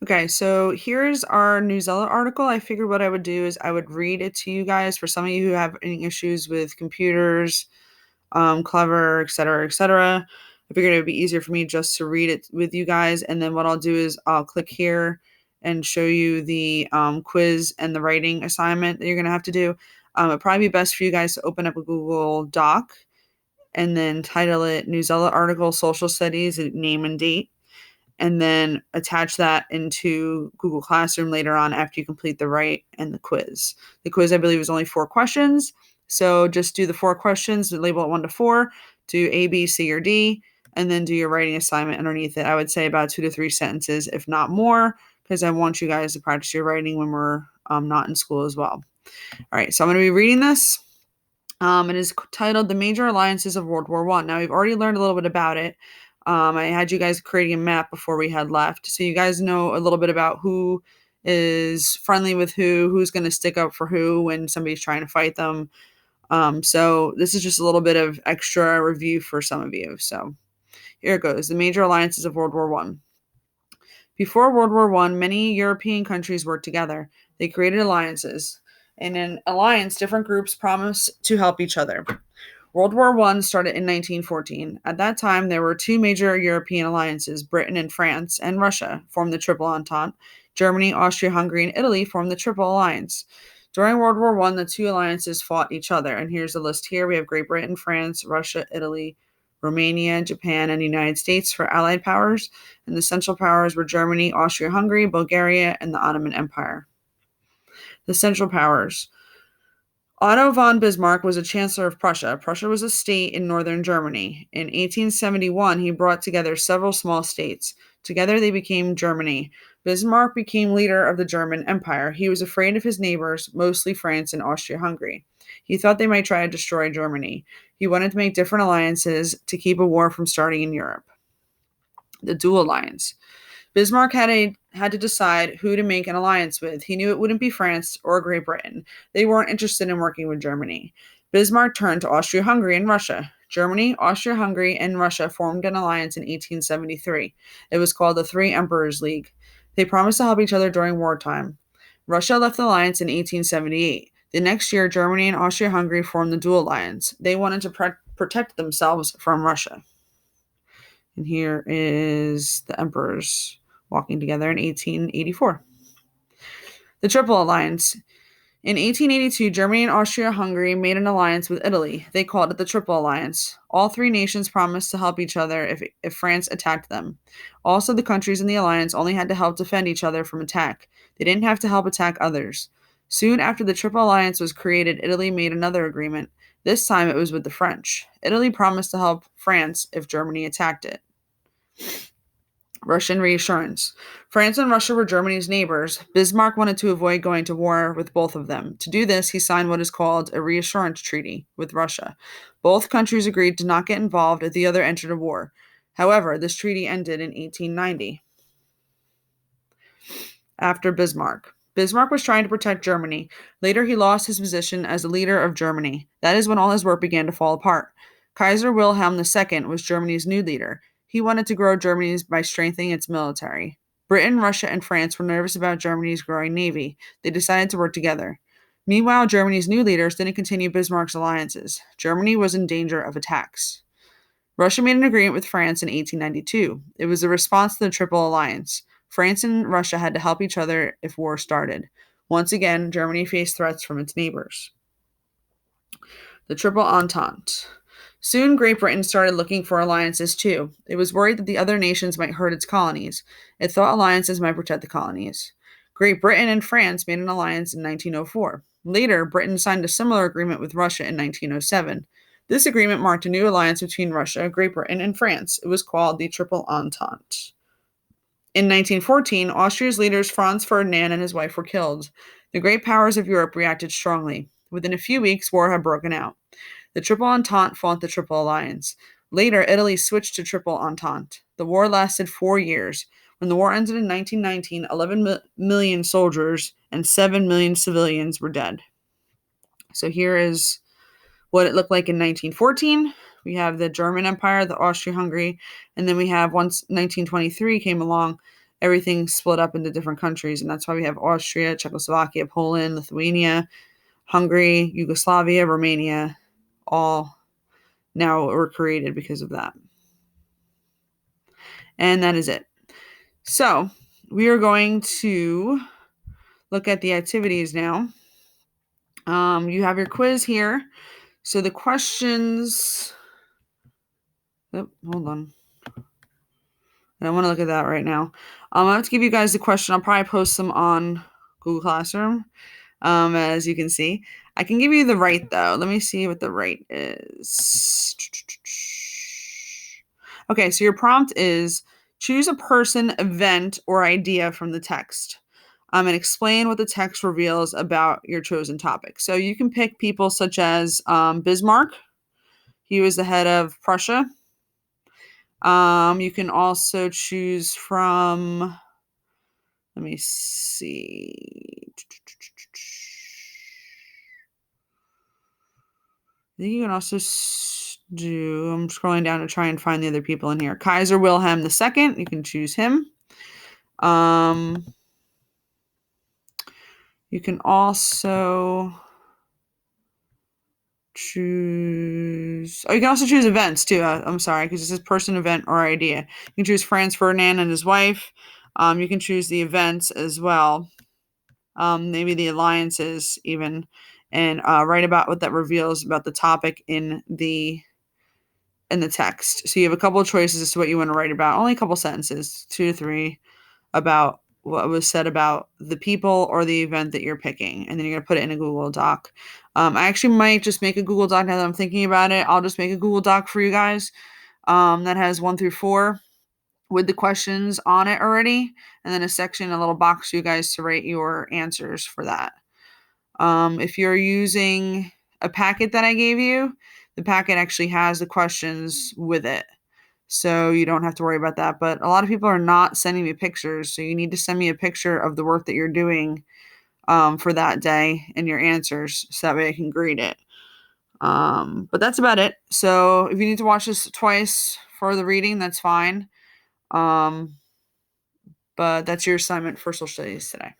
Okay, so here's our Newsela article. I figured what I would do is I would read it to you guys for some of you who have any issues with computers, Clever, etc., etc. I figured it would be easier for me just to read it with you guys, and then what I'll do is I'll click here and show you the quiz and the writing assignment that you're going to have to do. It'd probably be best for you guys to open up a Google Doc and then title it Newsela Article Social Studies, name and date, and then attach that into Google Classroom later on after you complete the write and the quiz. The quiz, I believe, is only 4 questions. So just do the 4 questions, label it 1 to 4, do A, B, C, or D, and then do your writing assignment underneath it. I would say about 2 to 3 sentences, if not more, because I want you guys to practice your writing when we're not in school as well. All right, so I'm going to be reading this. It is titled The Major Alliances of World War I. Now, we've already learned a little bit about it. I had you guys creating a map before we had left. So you guys know a little bit about who is friendly with who's going to stick up for who when somebody's trying to fight them. So this is just a little bit of extra review for some of you. So here it goes. The Major Alliances of World War I. Before World War I, many European countries worked together. They created alliances. In an alliance, different groups promised to help each other. World War I started in 1914. At that time, there were two major European alliances. Britain and France and Russia formed the Triple Entente. Germany, Austria, Hungary, and Italy formed the Triple Alliance. During World War I, the two alliances fought each other. And here's the list here. We have Great Britain, France, Russia, Italy, Romania, Japan, and the United States for Allied powers. And the Central Powers were Germany, Austria, Hungary, Bulgaria, and the Ottoman Empire. The Central Powers. Otto von Bismarck was a chancellor of Prussia. Prussia was a state in northern Germany. In 1871, he brought together several small states. Together they became Germany. Bismarck became leader of the German Empire. He was afraid of his neighbors, mostly France and Austria-Hungary. He thought they might try to destroy Germany. He wanted to make different alliances to keep a war from starting in Europe. The Dual Alliance. Bismarck had to decide who to make an alliance with. He knew it wouldn't be France or Great Britain. They weren't interested in working with Germany. Bismarck turned to Austria-Hungary and Russia. Germany, Austria-Hungary, and Russia formed an alliance in 1873. It was called the Three Emperors League. They promised to help each other during wartime. Russia left the alliance in 1878. The next year, Germany and Austria-Hungary formed the Dual Alliance. They wanted to protect themselves from Russia. And here is the emperors walking together in 1884. The Triple Alliance. In 1882, Germany and Austria-Hungary made an alliance with Italy. They called it the Triple Alliance. All three nations promised to help each other if France attacked them. Also, the countries in the alliance only had to help defend each other from attack. They didn't have to help attack others. Soon after the Triple Alliance was created, Italy made another agreement. This time it was with the French. Italy promised to help France if Germany attacked it. Russian reassurance. France and Russia were Germany's neighbors. Bismarck wanted to avoid going to war with both of them. To do this, he signed what is called a reassurance treaty with Russia. Both countries agreed to not get involved if the other entered a war. However, this treaty ended in 1890. After Bismarck. Bismarck was trying to protect Germany. Later, he lost his position as the leader of Germany. That is when all his work began to fall apart. Kaiser Wilhelm II was Germany's new leader. He wanted to grow Germany by strengthening its military. Britain, Russia, and France were nervous about Germany's growing navy. They decided to work together. Meanwhile, Germany's new leaders didn't continue Bismarck's alliances. Germany was in danger of attacks. Russia made an agreement with France in 1892. It was a response to the Triple Alliance. France and Russia had to help each other if war started. Once again, Germany faced threats from its neighbors. The Triple Entente. Soon, Great Britain started looking for alliances too. It was worried that the other nations might hurt its colonies. It thought alliances might protect the colonies. Great Britain and France made an alliance in 1904. Later, Britain signed a similar agreement with Russia in 1907. This agreement marked a new alliance between Russia, Great Britain, and France. It was called the Triple Entente. In 1914, Austria's leaders Franz Ferdinand and his wife were killed. The great powers of Europe reacted strongly. Within a few weeks, war had broken out. The Triple Entente fought the Triple Alliance. Later, Italy switched to Triple Entente. The war lasted 4 years. When the war ended in 1919, 11 million soldiers and 7 million civilians were dead. So here is what it looked like in 1914. We have the German Empire, the Austria-Hungary, and then we have once 1923 came along, everything's split up into different countries, and that's why we have Austria, Czechoslovakia, Poland, Lithuania, Hungary, Yugoslavia, Romania, all now were created because of that. And that is it. So we are going to look at the activities now. You have your quiz here. So the questions. Oh, hold on. I don't want to look at that right now. I have to give you guys the question. I'll probably post them on Google Classroom, as you can see. I can give you the right, though. Let me see what the right is. Okay, so your prompt is choose a person, event, or idea from the text. And explain what the text reveals about your chosen topic. So you can pick people such as Bismarck. He was the head of Prussia. You can also choose from, let me see. I think you can also do, I'm scrolling down to try and find the other people in here. Kaiser Wilhelm II, you can choose him. You can also choose, you can also choose events too. I'm sorry, because this is person, event, or idea. You can choose Franz Ferdinand and his wife. You can choose the events as well. Maybe the alliances even, and write about what that reveals about the topic in the text. So you have a couple of choices as to what you want to write about. Only a couple sentences, 2 to 3, about what was said about the people or the event that you're picking, and then you're going to put it in a Google Doc. I actually might just make a Google Doc now that I'm thinking about it. I'll just make a Google Doc for you guys that has 1 through 4 with the questions on it already, and then a section, a little box for you guys to write your answers for that. If you're using a packet that I gave you, the packet actually has the questions with it. So you don't have to worry about that. But a lot of people are not sending me pictures. So you need to send me a picture of the work that you're doing for that day and your answers, so that way I can grade it. But that's about it. So if you need to watch this twice for the reading, that's fine. But that's your assignment for social studies today.